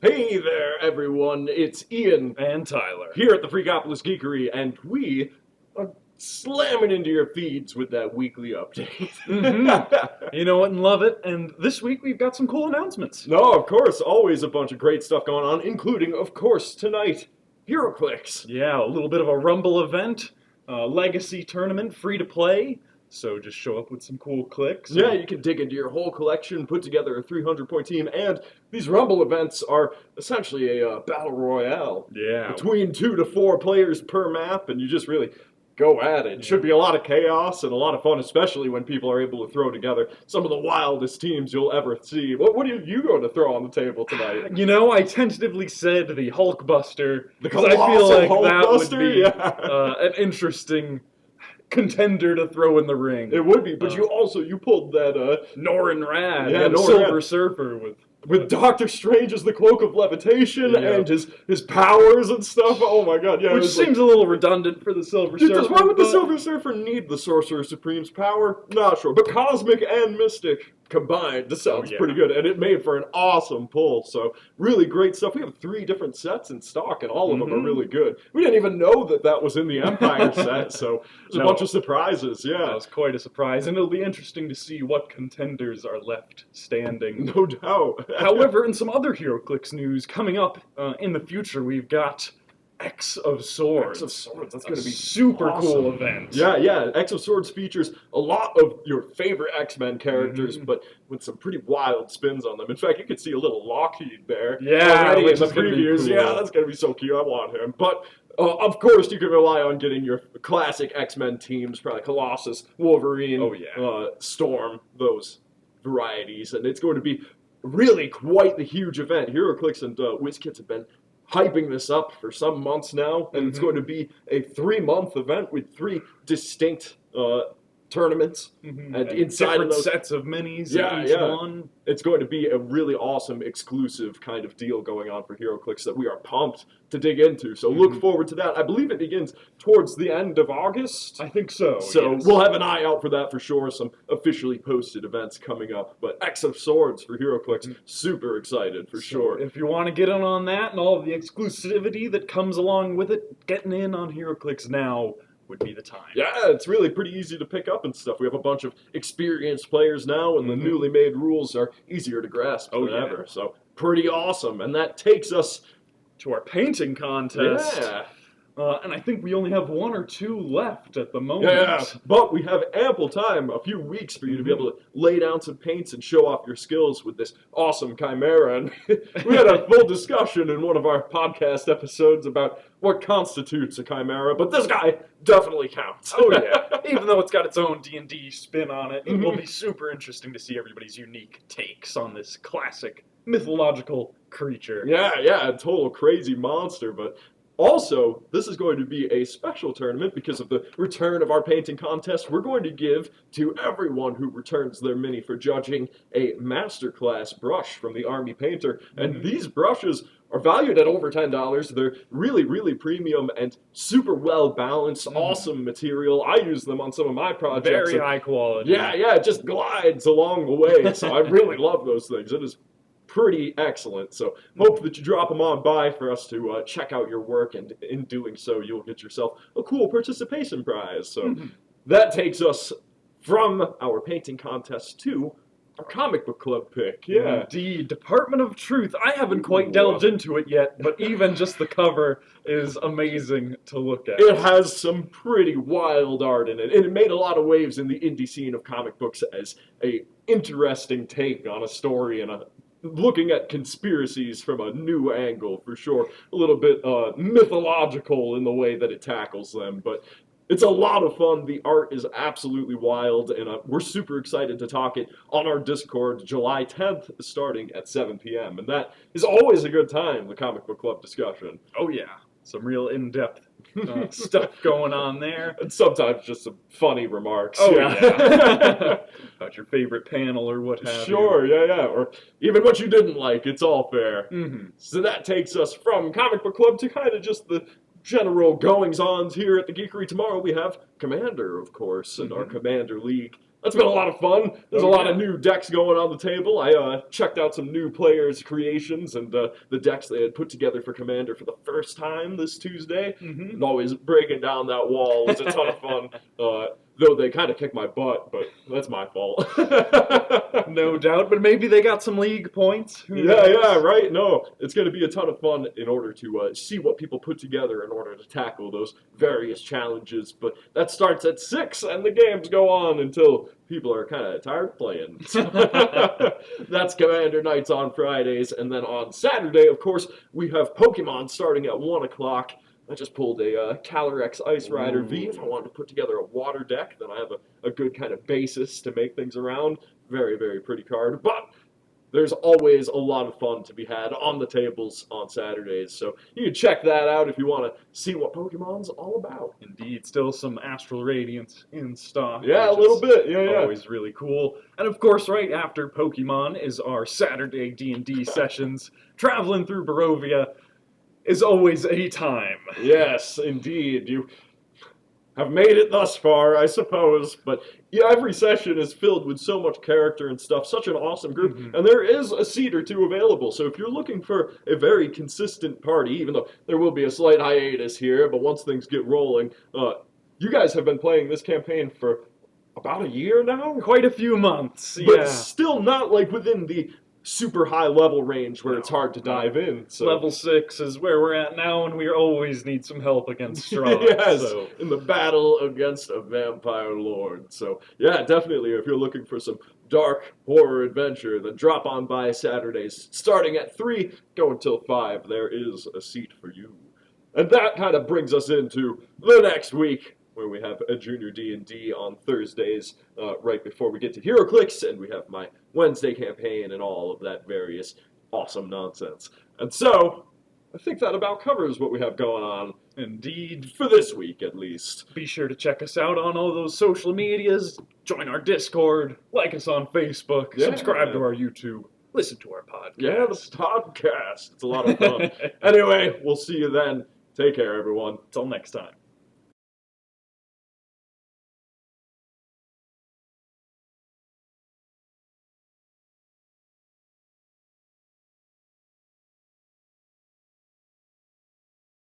Hey there, everyone. It's Ian And Tyler. here at the Freakopolis Geekery, and we are slamming into your feeds with that weekly update. You know it and love it. And this week we've got some cool announcements. No, of course, always a bunch of great stuff going on, including, of course, tonight, Heroclix. Yeah, a little bit of a Rumble event, legacy tournament, free to play. So just show up with some cool clicks. Yeah, you can dig into your whole collection, put together a 300-point team, and these Rumble events are essentially a battle royale. Yeah. Between 2 to 4 players per map, and you just really go at it. It should be a lot of chaos and a lot of fun, especially when people are able to throw together some of the wildest teams you'll ever see. What are you going to throw on the table tonight? You know, I tentatively said the Hulkbuster The I feel like colossal that would Hulkbuster? be Yeah. an interesting contender to throw in the ring. It would be, but you pulled that Norin Rad, Yeah, the Norin Silver Rad. Surfer with Doctor Strange as the cloak of levitation Yeah. and his powers and stuff. Oh my god, yeah. which seems a little redundant for the Silver Surfer. Why would the but- Silver Surfer need the Sorcerer Supreme's power? Not sure. But Cosmic and Mystic combined, this sounds Oh, yeah. pretty good. And it made for an awesome pull. So really great stuff. We have 3 different sets in stock, and all of them are really good. We didn't even know that was in the Empire set, so there's a bunch of surprises. That Yeah, was quite a surprise, and it'll be interesting to see what contenders are left standing. no doubt. However, in some other HeroClix news coming up in the future, we've got X of Swords. X of Swords, that's A going to be super awesome. cool event. Yeah. X of Swords features a lot of your favorite X-Men characters, but with some pretty wild spins on them. In fact, you could see a little Lockheed there Yeah, already in which the is gonna be previews. cool. Yeah, that's going to be so cute. I want him. But of course, you can rely on getting your classic X-Men teams, probably Colossus, Wolverine, Oh, yeah. Storm, those varieties. And it's going to be really quite the huge event. HeroClix and WizKids have been hyping this up for some months now, and it's going to be a 3-month event with 3 distinct tournaments, and inside different of those, sets of minis Yeah, in each yeah. one. it's going to be a really awesome exclusive kind of deal going on for HeroClix that we are pumped to dig into. So look forward to that. I believe it begins towards the end of August. I think so. So yes. we'll have an eye out for that for sure. Some officially posted events coming up. But X of Swords for HeroClix, super excited for sure. If you want to get in on that and all of the exclusivity that comes along with it, getting in on HeroClix now would be the time. Yeah, it's really pretty easy to pick up and stuff. We have a bunch of experienced players now, and the newly made rules are easier to grasp than yeah. ever. So pretty awesome. And that takes us To our painting contest. Yeah. And I think we only have 1 or 2 left at the moment. Yeah, but we have ample time, a few weeks for you to be able to lay down some paints and show off your skills with this awesome Chimera. And we had a full discussion in one of our podcast episodes about what constitutes a Chimera, but this guy definitely counts. Oh yeah. Even though it's got its own D&D spin on it, it will be super interesting to see everybody's unique takes on this classic mythological creature. Yeah, a total crazy monster, but also, this is going to be a special tournament because of the return of our painting contest. We're going to give to everyone who returns their mini for judging a Masterclass brush from the Army Painter. And these brushes are valued at over $10. They're really, really premium and super well balanced, awesome material. I use them on some of my projects. Very and high quality. Yeah, it just glides along the way. So I really love those things. It is pretty excellent. So hope that you drop them on by for us to check out your work, and in doing so, you'll get yourself a cool participation prize. So that takes us from our painting contest to our comic book club pick. Yeah. Indeed. Department of Truth. I haven't quite delved into it yet, but even just the cover is amazing to look at. It has some pretty wild art in it, and it made a lot of waves in the indie scene of comic books as a interesting take on a story and looking at conspiracies from a new angle, for sure. A little bit mythological in the way that it tackles them, but it's a lot of fun. The art is absolutely wild, and we're super excited to talk it on our Discord July 10th, starting at 7 p.m. And that is always a good time, the comic book club discussion. Oh yeah. Some real in-depth stuff going on there. And sometimes just some funny remarks. Oh, yeah. About your favorite panel or what have Sure, you. yeah. Or even what you didn't like. It's all fair. So that takes us from Comic Book Club to kind of just the general goings-ons here at the Geekery. Tomorrow we have Commander, of course, and our Commander League that's been a lot of fun. There's a lot of new decks going on the table. I checked out some new players' creations and the decks they had put together for Commander for the first time this Tuesday. And always breaking down that wall was a ton of fun. Though they kind of kicked my butt, but that's my fault. No doubt, but maybe they got some league points. Yeah, right. No, it's going to be a ton of fun in order to see what people put together in order to tackle those various challenges. But that starts at 6, and the games go on until people are kind of tired of playing. That's Commander Nights on Fridays, and then on Saturday, of course, we have Pokemon starting at 1 o'clock. I just pulled a Calyrex Ice Rider V if I wanted to put together a water deck. Then I have a good kind of basis to make things around. Very, very pretty card. But there's always a lot of fun to be had on the tables on Saturdays. So you can check that out if you want to see what Pokemon's all about. Indeed, still some Astral Radiance in stock. Yeah, a little bit. Yeah. Always really cool. And of course, right after Pokemon is our Saturday D&D sessions. Traveling through Barovia is always a time. Yes, indeed. You have made it thus far, I suppose, but yeah, every session is filled with so much character and stuff, such an awesome group, and there is a seat or two available, so if you're looking for a very consistent party, even though there will be a slight hiatus here, but once things get rolling, you guys have been playing this campaign for about a year now? Quite a few months, but still not like within the super high level range where it's hard to dive in. So. Level 6 is where we're at now, and we always need some help against Strahd. Yes, in the battle against a vampire lord. So yeah, definitely if you're looking for some dark horror adventure, then drop on by Saturdays. Starting at 3, go until 5. There is a seat for you. And that kind of brings us into the next week, where we have a Junior D&D on Thursdays, right before we get to Heroclix, and we have my Wednesday campaign and all of that various awesome nonsense. And so, I think that about covers what we have going on. Indeed. For this week, at least. Be sure to check us out on all those social medias, join our Discord, like us on Facebook, subscribe to our YouTube, listen to our podcast. Yeah, the podcast. It's a lot of fun. Anyway, we'll see you then. Take care, everyone. Till next time.